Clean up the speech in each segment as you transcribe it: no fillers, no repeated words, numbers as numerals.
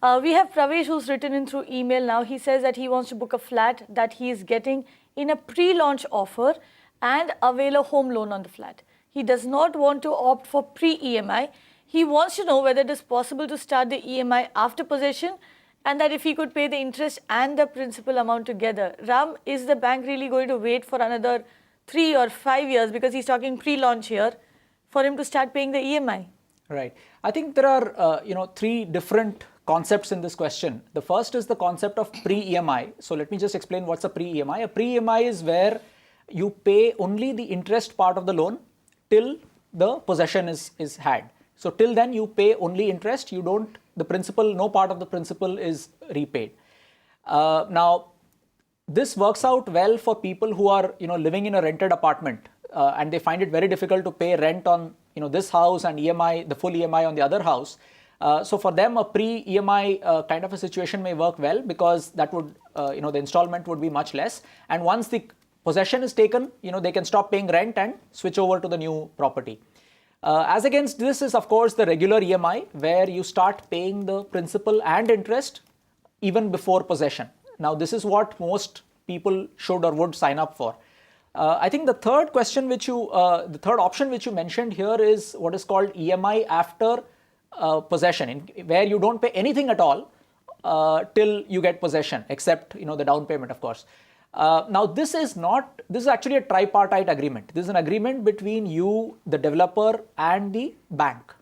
We have Pravesh who's written in through email now. He says that he wants to book a flat that he is getting in a pre-launch offer and avail a home loan on the flat. He does not want to opt for pre-EMI. He wants to know whether it is possible to start the EMI after possession and that if he could pay the interest and the principal amount together. Ram, is the bank really going to wait for another 3 or 5 years, because he's talking pre-launch here, for him to start paying the EMI? Right. I think there are, three different concepts in this question. The first is the concept of pre-EMI. So let me just explain what's a pre-EMI. A pre-EMI is where you pay only the interest part of the loan till the possession is had. So till then you pay only interest, you don't, the principal, no part of the principal is repaid. Now, this works out well for people who are, living in a rented apartment and they find it very difficult to pay rent on, this house and EMI, the full EMI on the other house. So for them, a pre-EMI kind of a situation may work well, because that would, the installment would be much less. And once the possession is taken, they can stop paying rent and switch over to the new property. As against this is, of course, the regular EMI, where you start paying the principal and interest even before possession. Now, this is what most people should or would sign up for. I think the third question the third option which you mentioned here is what is called EMI after possession, where you don't pay anything at all till you get possession, except the down payment, of course. Now, this is actually a tripartite agreement. This is an agreement between you, the developer, and the bank.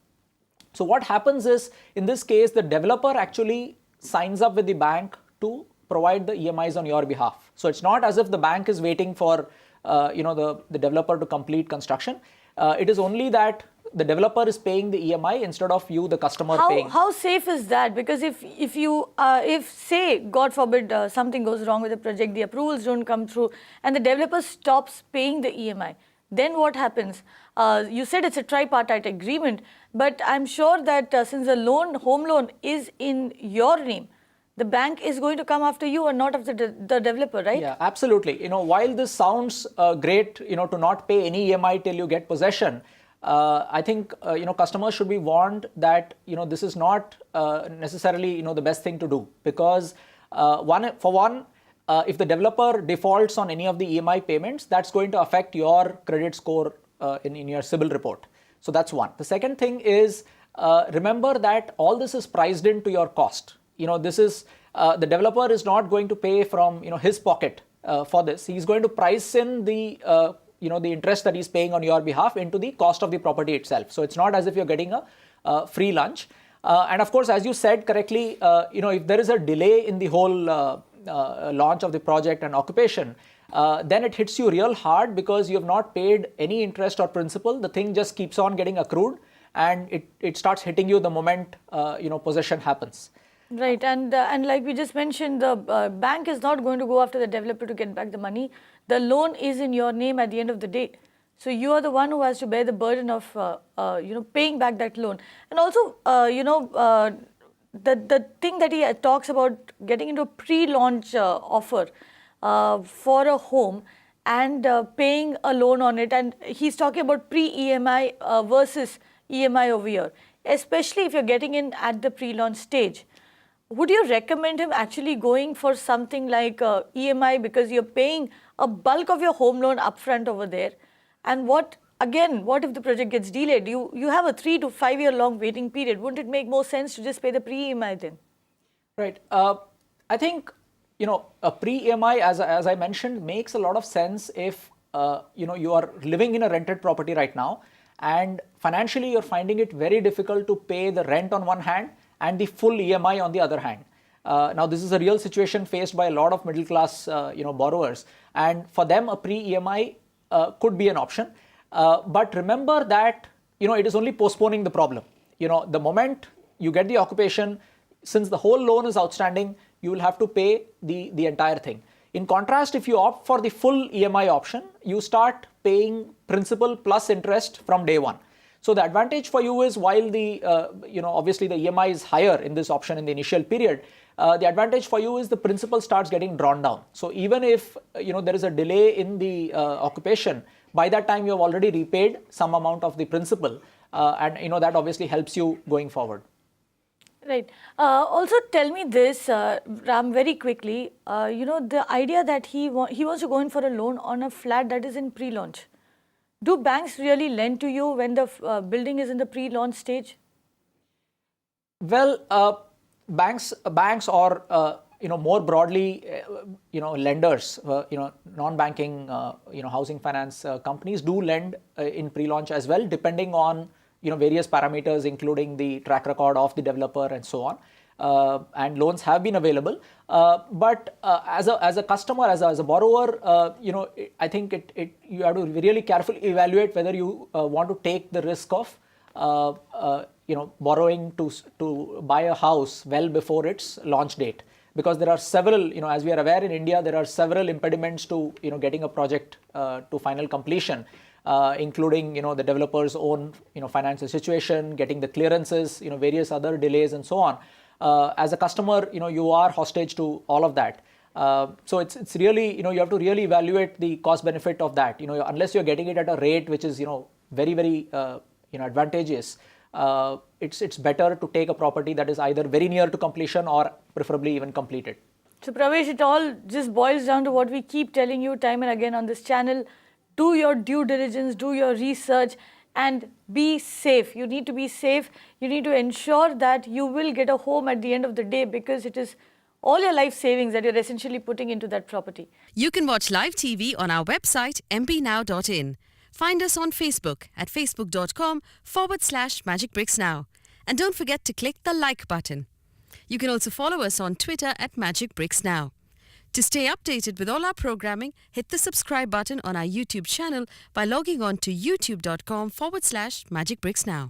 So what happens is, in this case, the developer actually signs up with the bank to provide the EMIs on your behalf. So it's not as if the bank is waiting for the developer to complete construction. It is only that the developer is paying the EMI instead of you, the customer, paying. How safe is that? Because if say, God forbid, something goes wrong with the project, the approvals don't come through, and the developer stops paying the EMI, then what happens? You said it's a tripartite agreement, but I'm sure that since the home loan is in your name, the bank is going to come after you and not after the developer, right? Yeah, absolutely. While this sounds great, to not pay any EMI till you get possession, I think, customers should be warned that, this is not necessarily, the best thing to do, because if the developer defaults on any of the EMI payments, that's going to affect your credit score in your CIBIL report. So that's one. The second thing is, remember that all this is priced into your cost. This is, the developer is not going to pay from, his pocket for this. He's going to price in the the interest that he's paying on your behalf into the cost of the property itself. So it's not as if you're getting a free lunch. And of course, as you said correctly, if there is a delay in the whole launch of the project and occupation, then it hits you real hard, because you have not paid any interest or principal. The thing just keeps on getting accrued, and it starts hitting you the moment possession happens. Right, and like we just mentioned, the bank is not going to go after the developer to get back the money. The loan is in your name at the end of the day. So you are the one who has to bear the burden of, paying back that loan. And also, the thing that he talks about getting into a pre-launch offer for a home and paying a loan on it. And he's talking about pre-EMI versus EMI over here, especially if you're getting in at the pre-launch stage. Would you recommend him actually going for something like EMI, because you're paying a bulk of your home loan upfront over there? And what if the project gets delayed? You have a 3 to 5 year long waiting period. Wouldn't it make more sense to just pay the pre-EMI then? Right. I think, a pre-EMI, as I mentioned, makes a lot of sense if, you are living in a rented property right now, and financially you're finding it very difficult to pay the rent on one hand and the full EMI on the other hand. Now, this is a real situation faced by a lot of middle class, borrowers, and for them, a pre-EMI could be an option. But remember that, it is only postponing the problem. The moment you get the occupation, since the whole loan is outstanding, you will have to pay the entire thing. In contrast, if you opt for the full EMI option, you start paying principal plus interest from day one. So the advantage for you is, while the, obviously the EMI is higher in this option in the initial period, the advantage for you is the principal starts getting drawn down. So even if, there is a delay in the occupation, by that time you have already repaid some amount of the principal, and, that obviously helps you going forward. Right. Also, tell me this, Ram, very quickly. The idea that he wants to go in for a loan on a flat that is in pre-launch. Do banks really lend to you when the building is in the pre-launch stage? Well, banks or more broadly, lenders, non-banking, housing finance companies do lend in pre-launch as well, depending on various parameters, including the track record of the developer and so on. And loans have been available, but as a customer, as a borrower, I think you have to really carefully evaluate whether you want to take the risk of borrowing to buy a house well before its launch date, because there are several, as we are aware in India, there are several impediments to getting a project to final completion, including the developer's own financial situation, getting the clearances, various other delays and so on. As a customer, you are hostage to all of that. So it's really, you have to really evaluate the cost benefit of that. Unless you're getting it at a rate which is very, very advantageous, it's better to take a property that is either very near to completion or preferably even completed. So Pravesh, it all just boils down to what we keep telling you time and again on this channel. Do your due diligence, do your research, and be safe. You need to be safe. You need to ensure that you will get a home at the end of the day, because it is all your life savings that you're essentially putting into that property. You can watch live TV on our website mpnow.in. Find us on Facebook at facebook.com/magicbricksnow. And don't forget to click the like button. You can also follow us on Twitter at magicbricksnow. To stay updated with all our programming, hit the subscribe button on our YouTube channel by logging on to youtube.com/magicbricksnow.